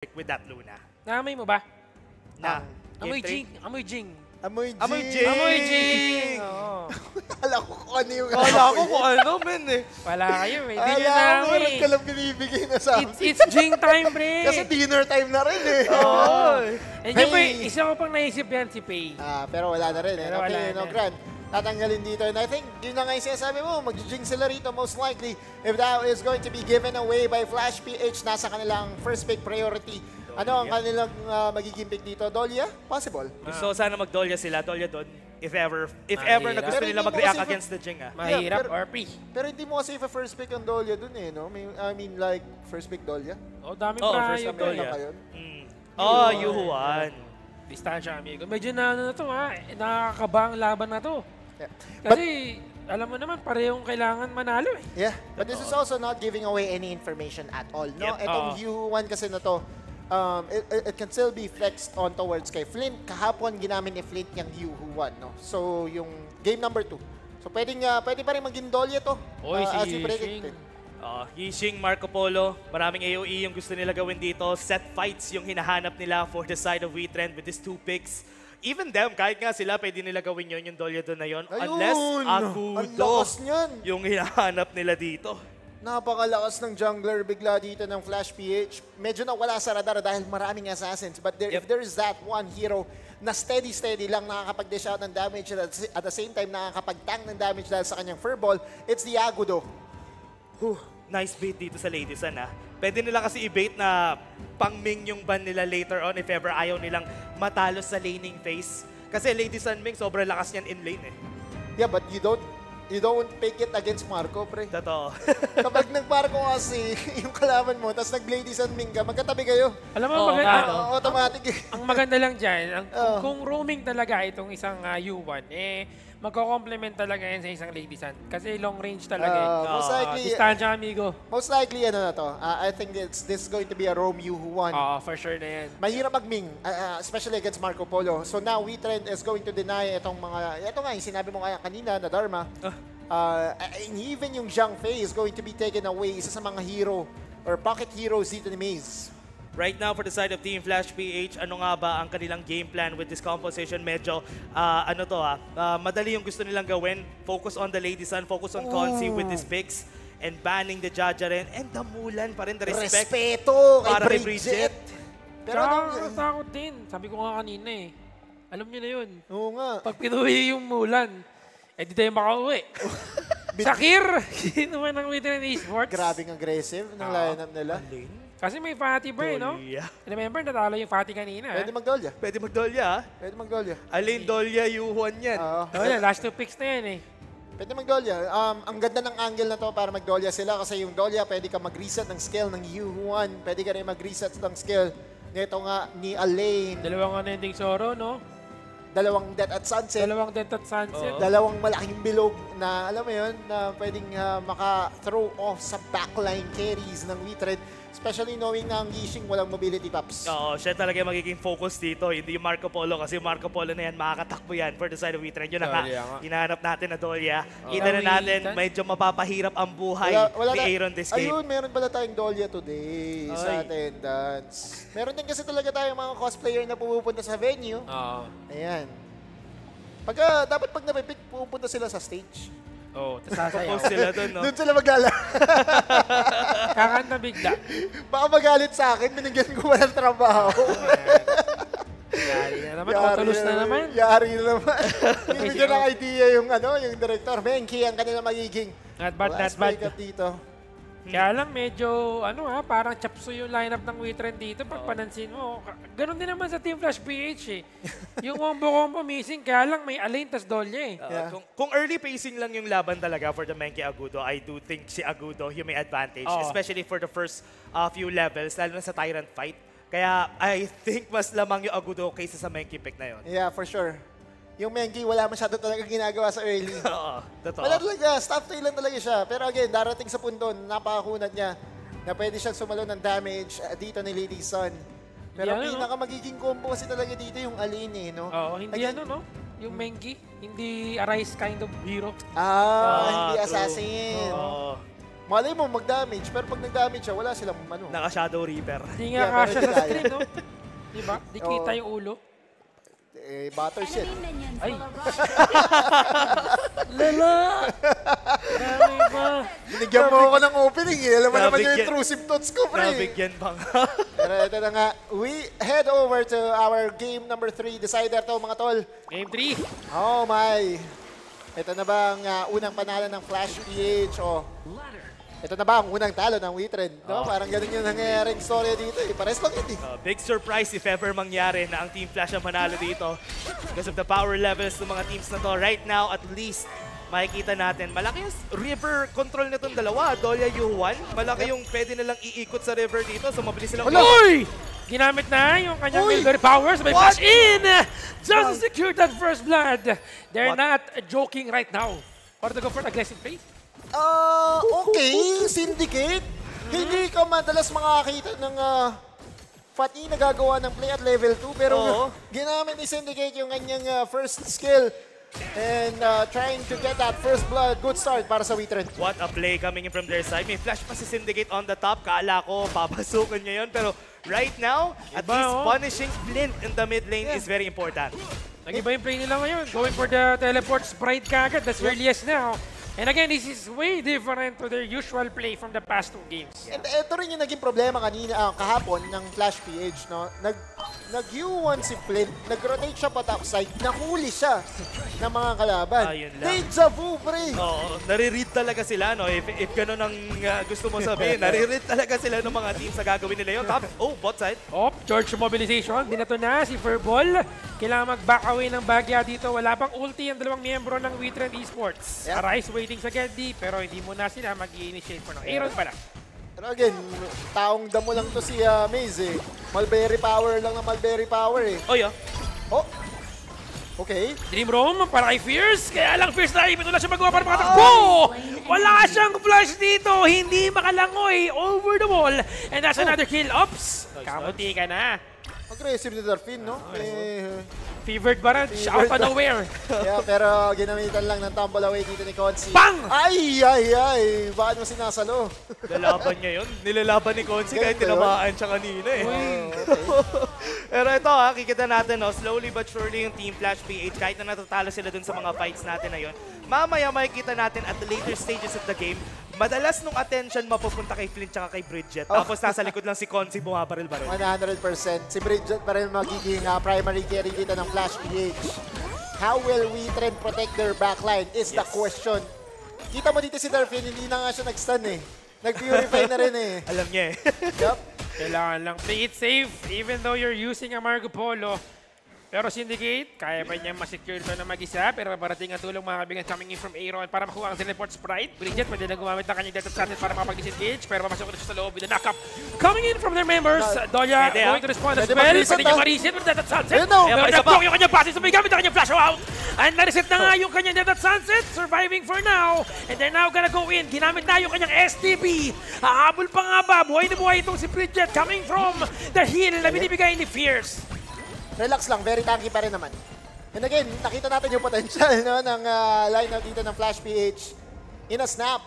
with that Luna. Naamoy mo ba? Na, Amoy game Jing. Amoy Jing. Amoy Jing. Amoy Jing. Amoy Jing! Oo. Akala ko kung ano yung Kala ko amoy. kung ano, men eh. Wala kayo eh. Hindi nyo Akala ko naamoy meron ka lang binibigay na sa amin. It's Jing time, pre. Kasi dinner time na rin eh. Oo. And yun pa, Hey. isa ko pang naisip yan si Pei. Pero wala na rin eh. Pero wala Okay, no, na. Grant. Tatanggalin dito. And I think, yun na nga yung sinasabi mo, mag-jing sila rito most likely. If that is going to be given away by Flash PH, nasa kanilang first pick priority. Ano ang kanilang magiging pick dito? Dolya? Possible. Gusto ko sana mag-Dolya sila. Dolya doon. If ever Mahirap. na gusto Pero nila hindi mo mag-react kasi against the Jing ah. Mahirap pero- or P. Pero hindi mo kasi first pick ang Dolya dun eh, no? I mean, like, first pick Dolya? Oh, daming Oo, prayo first time to Dolya. Pa yun? Oh, Yuhuan. Distansya, amigo. Medyo na ano na to ha. Nakakaba ang laban na to. Yeah. Kasi, alam mo naman, parehong kailangan manalo eh. Yeah, but this is also not giving away any information at all. No, Yep. itong Yu1 kasi na to, it can still be flexed on towards kay Flint. Kahapon ginamit ni Flint yung Yu1, no. So yung game number 2. So pwede pa rin maging Dolya to. Oy, as si we predicted. Yixing, Marco Polo, maraming AOE yung gusto nila gawin dito. Set fights yung hinahanap nila for the side of WeTrend with these two picks. Even them, kahit nga sila, pwede nila gawin yun, yung Dolya doon na yun. Unless Ang Agudo lakas niyan. yung hinahanap nila dito. Napakalakas ng jungler bigla dito ng Flash PH. Medyo nawala sa radar dahil maraming assassins. But if there's that one hero na steady lang nakakapag-dish out ng damage at the same time nakakapag-tank ng damage dahil sa kanyang furball, it's the Agudo. Nice bait dito sa Lady Sun ah. Pwede nila kasi i-bait na pang-Ming yung ban nila later on if ever ayaw nilang matalo sa laning phase. Kasi Lady Sun Ming, sobrang lakas niyan in lane eh. Yeah, but you don't pick it against Marco, pre. Totoo. Kapag nag-Marco kasi yung kalaban mo, tapos nag-Lady Sun Ming ka, magkatabi kayo. Alam mo, Oo, Automatic eh. ang maganda lang dyan, Oo. kung roaming talaga itong isang U1, magko-complement talaga yan sa isang Lady Sun. Kasi long range talaga Most likely, distansya, amigo. most likely, ano na to, I think this is going to be a Rome Yu1. Oo, for sure na yan. Mahirap mag-Ming, especially against Marco Polo. So now, WeTrend is going to deny itong mga, ito nga, yung sinabi mo kaya kanina na Dharma, and even yung Zhang Fei is going to be taken away, isa sa mga hero or pocket heroes dito ni Maze. Right now, for the side of Team Flash PH, ano nga ba ang kanilang game plan with this composition? Medyo, madali yung gusto nilang gawin. Focus on the Lady Sun, focus on Consi with these picks, and banning the Jaja rin, and damulan pa rin the respect Respeto para kay kay Bridget. Bridget. Pero Takot din. Sabi ko nga kanina eh. Alam niyo na yun. oo nga. Pag pinuwi yung Mulan, di tayo makauwi. Sakir! Sino man ang within ng esports? Grabing aggressive ng lineup nila. Kasi may Fatty Bray, no? Dolya. Remember, natalo yung Fatty kanina. Pwede mag-Dolya. Pwede mag-Dolya ah. Pwede mag-Dolya. Alin Dolya, Yuhuan yan. Last 2 picks na yan eh. Pwede mag-Dolya. Ang ganda ng angle na to para mag-Dolya sila kasi yung Dolya pwede ka mag-reset ng skill ng Yu1. Pwede ka rin mag-reset ng skill nito nga ni Alain. Dalawang unending Zoro, no? Dalawang Death at Sunset. Dalawang Death at Sunset. Dalawang malaking bilog na alam mo yun na pwedeng maka-throw off sa backline carries ng WeTrend. Especially knowing na ang Yixing walang mobility pops. Oo, siya talaga yung magiging focus dito. Hindi yung Marco Polo kasi yung Marco Polo na yan, makakatakbo yan for the side of WeTrend. Yun na nga, Dolya nga. hinahanap natin na Dolya. Kita na natin, medyo mapapahirap ang buhay ni Aaron this game. Ayun, meron pala tayong Dolya today sa Ay. attendance. Meron din kasi talaga tayong mga cosplayer na pupunta sa venue. Oo. Ayan. Dapat pag napipick, pupunta sila sa stage. Oo, tapos sasayaw. Focus sila doon, no? Doon sila maglala. Kakanta bigla. Baka magalit sa akin, binigyan ko walang trabaho. Yari na naman, autolus na naman. Yari na naman. Bibigyan ng idea yung director. Menki, ang kanila magiging Not bad, not last bad. breakup dito. Kaya lang medyo, parang chapso yung lineup ng WeTrend dito. Pag panansin mo, ganun din naman sa Team Flash PH eh. Yung combo missing, kaya lang may Alain tas Dolya eh. Yeah. Kung early pacing lang yung laban talaga for the Menki Agudo, I do think si Agudo yung may advantage. Oo. Especially for the first few levels, lalo na sa Tyrant fight. Kaya I think mas lamang yung Agudo kaysa sa Menki pick na yun. Yeah, for sure. Yung Menki, wala masyado talaga ginagawa sa early. Oo, totoo. Wala talaga, staff tail lang talaga siya. Pero again, darating sa punto, napakakunat niya na pwede siyang sumalo ng damage dito ni Lady Sun. Pero Yan, pinaka magiging combo kasi talaga dito yung Alin eh, no? Oo, hindi Again, no? Yung Menki, hindi Arise kind of hero. hindi true. assassin. Oo. Malay mo mag-damage, pero pag nag-damage siya, wala silang ano. Naka-Shadow Reaper. Hindi nga Yeah, kasya pero sa hindi screen, no? Diba? Di kita Oo. yung ulo. Butter shit. Ay! Lala! Dami ba? Binigyan mo ako ng opening eh. Alam mo naman yung Nabigyan- intrusive thoughts ko, pre. Nabigyan pa nga. Pero ito na nga, we head over to our game number 3 decider to mga tol. Game 3. Oh my. Ito na ba ang unang panalo ng Flash PH o ito na ba ang unang talo ng WeTrend? No? Parang ganun yung nangyayaring story dito eh. Pares lang yun eh. Big surprise if ever mangyari na ang Team Flash ang manalo dito because of the power levels ng mga teams na to. Right now, at least, makikita natin, malaki yung river control na itong dalawa. Dolia Yuan, malaki yung pwede nilang iikot sa river dito. So, mabilis silang... Uy! Ginamit na yung kanyang Uy! military powers. May What? flash in! Just to secure that first blood. They're What? not joking right now. Or to go for an aggressive play. Okay, Syndicate. Hindi ka madalas makakita ng Fatih na gagawa ng play at level 2 pero Oo. ginamit ni Syndicate yung kanyang first skill and trying to get that first blood. Good start para sa WeTrend. What a play coming in from their side. May flash pa si Syndicate on the top. Kala ko, papasukan niya yun. Pero right now, at Iba, least oh. punishing Flint in the mid lane is very important. Nag-iba yung play nila ngayon. Going for the teleport sprite kagad. That's earliest now. And again, this is way different to their usual play from the past 2 games. And ito rin yung naging problema kanina, kahapon ng Flash PH, no? Nag-U1 si Flint, nag-rotate siya pa topside, nahuli siya ng mga kalaban. Ayun lang. Deja vu, pre! Oo, nare-read talaga sila, no? If ganun ang gusto mo sabihin, nare-read talaga sila ng mga teams sa gagawin nila yun. Top, bot side. Oh, George mobilization. Binato na si Furball. Kailangan mag-back away ng bagya dito. Wala pang ulti ang dalawang miyembro ng WeTrend Esports. Yeah. Arise waiting sa Geddy, pero hindi muna sila mag-i-initiate for ng Aaron pala. Pero again, taong damo lang to si Maze eh. Mulberry power lang na Mulberry power eh. Oh, yeah. Oh! Okay. Dream Roam para kay Fierce. Kaya lang Fierce na ipin na siya magawa para makatakbo. Wala siyang flash dito. Hindi makalangoy over the wall. And that's another kill. Ops! Kamuti ka na. Aggressive ni Darfin, no? Fevered Barrage out of nowhere. Yeah, pero ginamitan lang ng tumble away dito ni Konsi. Bang! Ay! Bakit mo sinasalo? Lalaban niya yun. Nilalaban ni Konsi kahit Ganun ba yun? tinamaan siya kanina eh. Pero ito kikita natin, no, slowly but surely yung Team Flash PH, kahit na natatalo sila dun sa mga fights natin na yun, mamaya makikita natin at the later stages of the game, madalas nung attention mapupunta kay Flint tsaka kay Bridget. Tapos nasa likod lang si Konsi bumabaril-baril. 100%. Si Bridget pa rin magiging primary carry dito ng Flash PH. How will WeTrend protect their backline is the question. Kita mo dito si Darfin, hindi na nga siya nag-stun eh. Nag-purify na rin eh. Alam niya eh. Yup. Kailangan lang play it safe even though you're using a Marco Polo. Pero Syndicate, kaya pa niyang masecure ito na mag-isa. Pero parating ang tulong mga kabigan coming in from Aaron para makuha ang teleport sprite. Bridget, pwede na gumamit ng kanyang data status para makapag-disengage. Pero papasok na siya sa loob with a knock-up. Coming in from their members, Dolia Pwede, going to respond as Pwede well. mag-reset, Pwede niya ah. ma-reset with data sunset. Ayun, no. Pero May isa nag-block pa. yung kanyang passes, so may gamit ang kanyang flash out. And na-reset na nga yung kanyang data sunset. Surviving for now. And they're now gonna go in. Ginamit na yung kanyang STB. Hahabol pa nga ba? Buhay na buhay itong si Bridget coming from the heal na binibigay ni Fierce. Relax lang, very tanky pa rin naman. And again, nakita natin yung potential no, ng lineup dito ng Flash PH in a snap.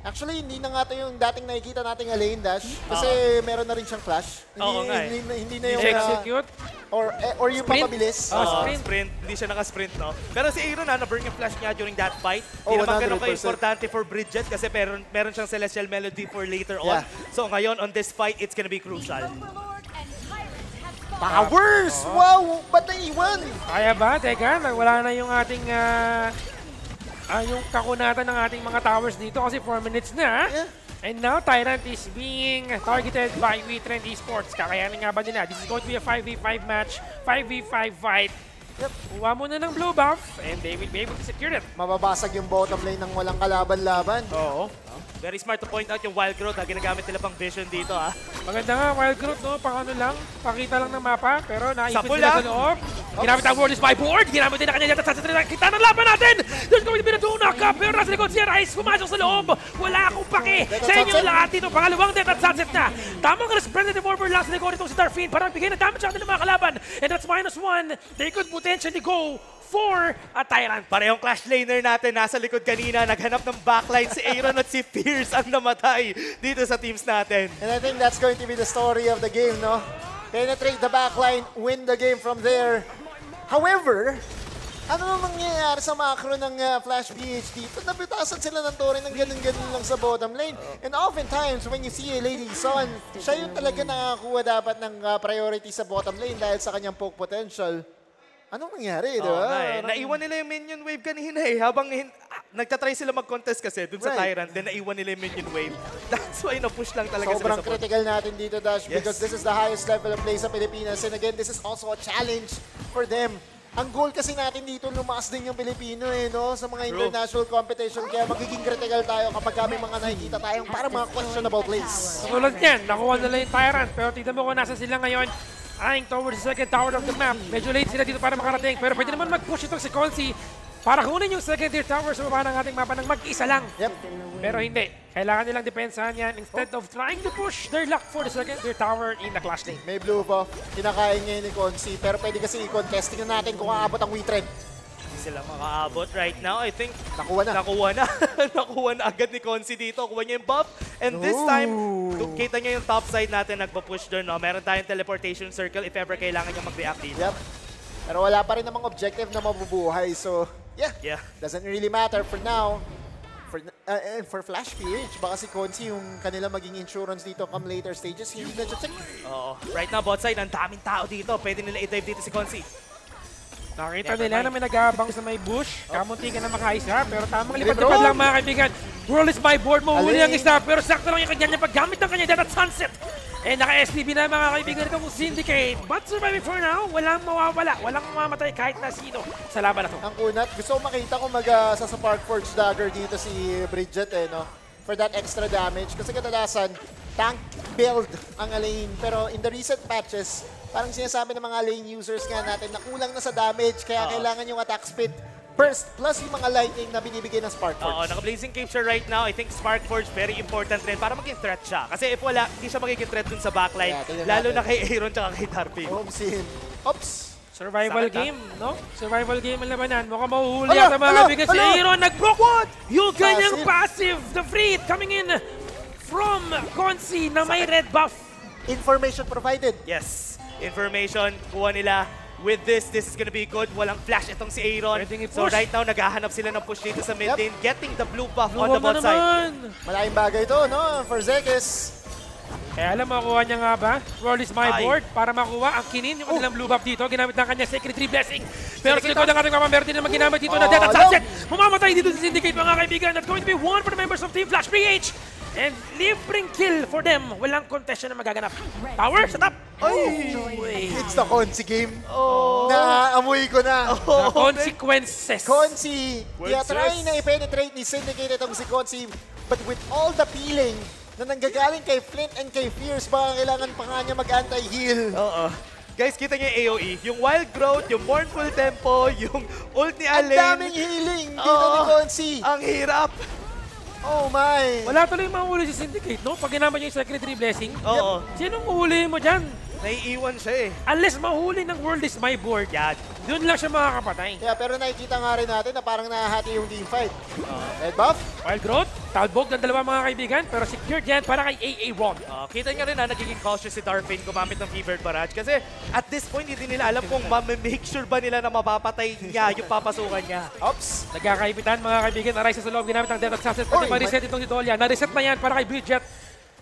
Actually, hindi na nga ito yung dating nakikita nating lane dash kasi meron na rin siyang flash. Oo nga eh. Hindi na yung Execute. or yung Sprint? papabilis. Sprint. Hindi siya naka-sprint, no? Pero si Aaron, na-burn yung flash niya during that fight. Oh, Hindi naman ganun 100%. ka-importante for Bridget kasi meron siyang Celestial Melody for later on. Yeah. So ngayon, on this fight, it's gonna be crucial. Powers! Wow! Ba't naiwan? Kaya ba? Teka, wala na yung ating yung kakunatan ng ating mga towers dito kasi 4 minutes na. Yeah. And now, Tyrant is being targeted by WeTrend Esports. Kakayanin nga ba nila? This is going to be a 5v5 match, 5v5 fight. Yep. Kuha muna ng blue buff and they will be able to secure it. Mababasag yung bottom lane ng walang kalaban-laban. Oo. Very smart to point out yung Wild Growth. Ginagamit nila pang vision dito. Maganda nga, Wild Growth, no? Pang ano lang, pakita lang ng mapa, pero naipin Sapul, sila ah. sa loob. Ginamit ang World is my board. Ginamit din na kanya yata sa kita ng laban natin. There's going to be a knock-up. Pero nasa likod si Rice. Pumasok sa loob. Wala akong pake. Sa inyo lahat dito. Pangalawang death at sunset na. Tamang representative overlap sa likod itong si Darfin. Parang bigay na damage sa atin ng mga kalaban. And that's -1. They could potentially go for a Tyrant. Parehong clash laner natin nasa likod kanina. Naghanap ng backline si Aaron at si Fierce ang namatay dito sa teams natin. And I think that's going to be the story of the game, no? Penetrate the backline, win the game from there. However, ano nang nangyayari sa macro ng Flash PH dito? Nabitasan sila ng tore ng ganun-ganun lang sa bottom lane. And oftentimes, when you see a Lady Son, siya yung talaga nakakuha dapat ng priority sa bottom lane dahil sa kanyang poke potential. Anong nangyari, di ba? Naiwan nila yung minion wave kanina eh. Habang nagtatry sila mag-contest kasi dun sa Tyrant, then naiwan nila yung minion wave. That's why na-push lang talaga sila Sobrang sa bot. critical natin dito, Dash, Yes. because this is the highest level of play sa Pilipinas. And again, this is also a challenge for them. Ang goal kasi natin dito, lumakas din yung Pilipino eh, no? Sa mga international competition. Kaya magiging critical tayo kapag kami mga nakikita tayong para mga questionable plays. Tulad yan, nakuha nila yung Tyrant. Pero tignan mo kung nasa sila ngayon. Eyeing towards the second tower of the map. Medyo late sila dito para makarating. Pero pwede naman mag-push itong si Consi para kunin yung second tier tower sa baba ng ating mapa ng mag-isa lang. Yep. Pero hindi. Kailangan nilang depensahan yan. Instead of trying to push their luck for the second tier tower in the clash lane. May blue buff. Kinakain niya ni Consi. Pero pwede kasi i-contest. Tingnan natin kung aabot ang Witred. Sila makaabot right now. I think Nakuha na. nakuha na. Nakuha na agad ni Consi dito. Kuha niya yung buff. And this time, kita niya yung top side natin nagpa-push doon. No? Meron tayong teleportation circle if ever kailangan niya mag-react dito. Yep. Pero wala pa rin namang objective na mabubuhay. So, Yeah. doesn't really matter for now. And for Flash PH, baka si Consi yung kanila maging insurance dito come later stages, hindi na check. Oo. Right now, bot side, ang daming tao dito. Pwede nila i-dive dito si Consi. Nakita nila na may nag-aabang sa may bush. Kamunti ka na makaisa. Pero tamang lipad-lipad lang mga kaibigan. World is my board. Mahuli ang isa. Pero sakto lang yung kanya niya paggamit ng kanya death at sunset. Eh, naka-STB na mga kaibigan itong Syndicate. But surviving for now, walang mawawala. Walang mamamatay kahit na sino sa laban na to. Ang kunat, gusto ko makita kung sa Spark Forge Dagger dito si Bridget eh, no? For that extra damage. Kasi kadalasan, tank build ang lane. Pero in the recent patches, parang sinasabi ng mga lane users nga natin na kulang na sa damage. Kaya kailangan yung attack speed burst plus yung mga lightning na binibigay ng Spark Forge. Oo, naka-Blazing Cape siya right now. I think Spark Forge very important rin para maging threat siya. Kasi if wala, hindi siya magiging threat dun sa backline. Yeah, lalo na kay Aaron tsaka kay Darpin. Oops. Survival Sakit, game, no? Survival game ang labanan. Mukhang mahuhuli Ala, yata mga ala, kaibigan. Si ala. Aaron nag-block. Yung kanyang Passive. passive. The free coming in from Consi na may red buff. Information provided. Yes. Information, kuha nila. With this is gonna be good. Walang flash itong si Aaron. Pwedeng i-push. So right now, naghahanap sila ng push dito sa mid lane. Getting the blue buff on Luwag the bot na side. naman. Malaking bagay to, no? For Zekis. Kaya alam, makuha niya nga ba? World is my Ay. board para makuha ang kinin yung kanilang blue buff dito. Ginamit ng kanya Secretary Blessing. Pero sa likod ng ating mamamero din naman ginamit dito na Death at Sunset. Mamamatay dito sa Syndicate mga kaibigan. That's going to be one for the members of Team Flash PH. And libreng kill for them. Walang contestation na magaganap. Tower sa top. It's the Consi game. Naaamoy ko na. The consequences. Consi, try na i-penetrate ni Syndicate itong si Consi. But with all the peeling na nanggagaling kay Flint and kay Fierce, baka kailangan pa nga niya mag-anti-heal. Oo. Guys, kita niyo yung AoE. Yung Wild Growth, yung Mournful Tempo, yung ult ni Ang Alain. daming healing dito ni Consi. Ang hirap. Oh my. Wala tuloy mahuli si Syndicate, no? Pag ginamit niya yung Secretary Blessing. Oo. Sinong uhuli mo dyan? Naiiwan siya eh. Unless mahuli ng World is my board. Yan. Doon lang siya makakapatay. Yeah, pero nakikita nga rin natin na parang nahahati yung team fight. Red buff. Wild Growth, talbog ng dalawa mga kaibigan, pero secured yan para kay AA Ron. Kita niya rin na nagiging cautious si Darpin gumamit ng Fevered Barrage kasi at this point hindi nila alam kung make sure ba nila na mapapatay niya yung papasukan niya. Oops. Nagkakaibitan mga kaibigan, Arise sa loob, ginamit ang Death at Sunset, pati Oy, ma-reset itong si Dolia. Na-reset na yan para kay Bridget.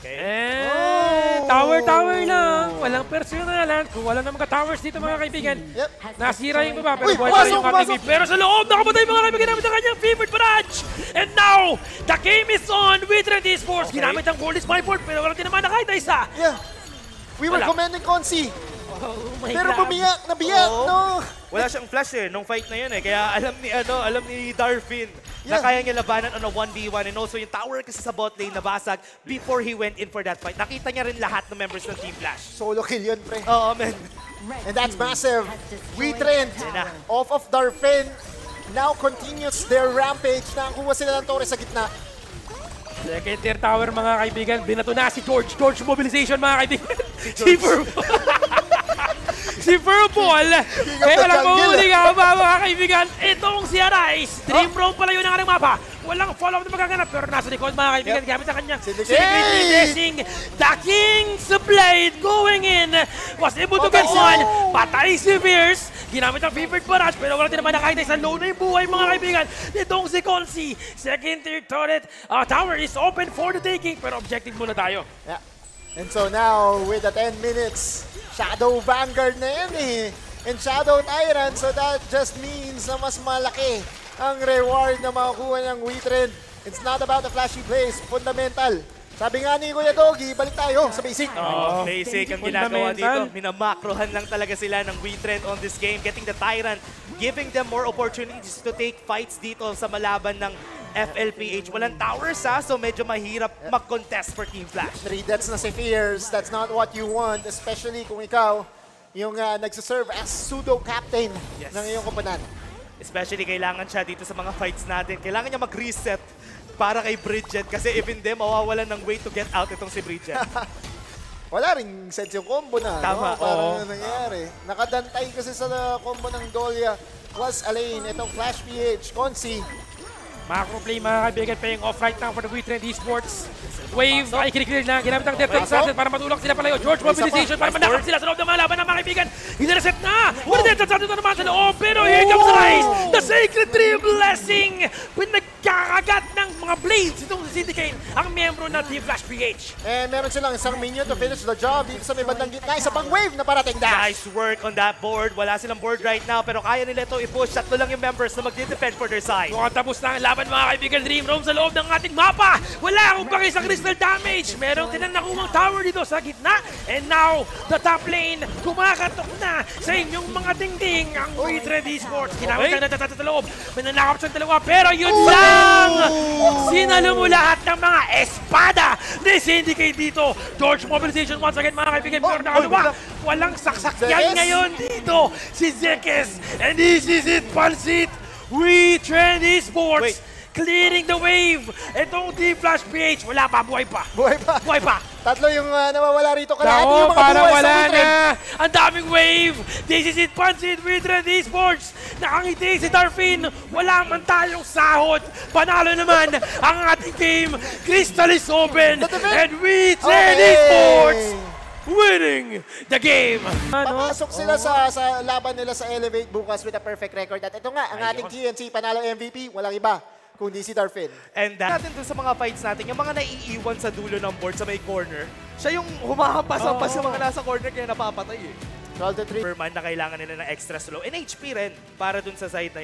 Okay. And tower lang. Walang personalan. Kung wala na mga towers dito mga kaibigan. Yep. Nasira yung baba, pero Uy, buhay pa rin yung pumasok, ating mid. Pero sa loob, nakapatay mga kaibigan namin ang kanyang favorite barrage. And now, the game is on with Red Esports. Okay. Ginamit ang World is my board, pero walang tinamaan na kahit na isa. Yeah. We were Wala. commending Consi. Oh my Pero God. nabiyak, Oo. no? Wala siyang flash eh nung fight na yun eh. Kaya alam ni Darpin na Yeah. kaya niya labanan on a 1v1 and also yung tower kasi sa bot lane nabasag before he went in for that fight. Nakita niya rin lahat ng members ng Team Flash. Solo kill yun, pre. Oo, man. And that's massive. Witrend off of Darfin now continues their rampage. Nakakuha sila ng Torres sa gitna. Second tier tower mga kaibigan, binato na si George. George mobilization mga kaibigan. Si Purple. Si Purple. Kaya walang mahuli ka ba mga kaibigan. Itong si Arise. Dream Roam pala yun ang kanyang mapa. Walang follow-up na magaganap. Pero nasa likod mga kaibigan. Gamit ang kanyang secret blessing. The King's Blade going in. Was able to get one. Patay si Fierce. Ginamit ang favorite barrage. Pero wala din naman nakakita. Isang low na yung buhay mga kaibigan. Itong si Consi. Second tier turret. Tower is open for the taking. Pero objective muna tayo. Yeah. And so now, with the 10 minutes, Shadow Vanguard na yan eh. And Shadow Tyrant, so that just means na mas malaki ang reward na makukuha ng Witrend. It's not about the flashy plays, fundamental. Sabi nga ni Kuya Doggy, balik tayo sa basic. Basic ang ginagawa dito. Minamakrohan lang talaga sila ng Witrend on this game. Getting the Tyrant, giving them more opportunities to take fights dito sa malaban ng FLPH. Walang towers so medyo mahirap mag-contest for Team Flash. 3 deaths na si Fierce, that's not what you want, especially kung ikaw yung nagsiserve as pseudo-captain ng iyong kompanan. Especially kailangan siya dito sa mga fights natin. Kailangan niya mag-reset para kay Bridget kasi if hindi, mawawalan ng way to get out itong si Bridget. Wala ring sense yung combo na. Tama, no? Parang nangyayari. Nakadantay kasi sa combo ng Dolia plus Alain. Itong Flash PH, Consi. Macro play mga kaibigan, paying off right now for the Witrend Esports. Wave, ay kiniklear na, ginamit ang Death Assassin para matulak sila palayo. George mobilization para manakap sila sa loob ng mga laban ng mga kaibigan. Hinareset na! Wala Death Assassin na naman sa loob, pero here comes Rise! The Sacred Tree Blessing! Pinagkakagat ng mga blades itong si Syndicate, ang miyembro ng Team Flash PH. And meron silang isang minion to finish the job dito sa may bandang gitna. Isa pang wave na parating dash. Nice work on that board. Wala silang board right now pero kaya nila ito i-push. Tatlo lang yung members na magdi-defend for their side. Mukhang tapos na ang laban mga kaibigan. Dream Roam sa loob ng ating mapa. Wala akong bang isang crystal damage. Meron din ang nakuhang tower dito sa gitna. And now, the top lane, kumakatok na sa inyong mga dingding ang Witrend Esports. Ginamit ang natatata loob. Mananakap sa dalawa. Pero yun lang! Sinalo mo lahat ng mga espada ni Syndicate dito. George mobilization once again mga kaibigan. Pero nakalawa, walang saksakyan ngayon dito. Si Zekes. And this is it, Pansit. Witrend Esports. Clearing the wave. Itong Team Flash PH. Wala pa, buhay pa. Buhay pa. Buhay pa. Tatlo yung nawawala rito. Kalahati yung mga Parang buhay wala sa Witrend. na. Ang daming wave. This is it, Pansit, Witrend Esports. Nakangiti si Darfin. Wala man tayong sahod. Panalo naman ang ating game. Crystal is open. And Witrend Esports winning the game. Papasok sila sa laban nila sa Elevate bukas with a perfect record. At ito nga, ang ating TNC panalo MVP, walang iba kundi si Darfin. And that, natin dun sa mga fights natin, yung mga naiiwan sa dulo ng board sa may corner, siya yung humahampas-hampas sa mga nasa corner kaya napapatay eh. 12-3. Per man na kailangan nila ng extra slow and HP rin para dun sa side na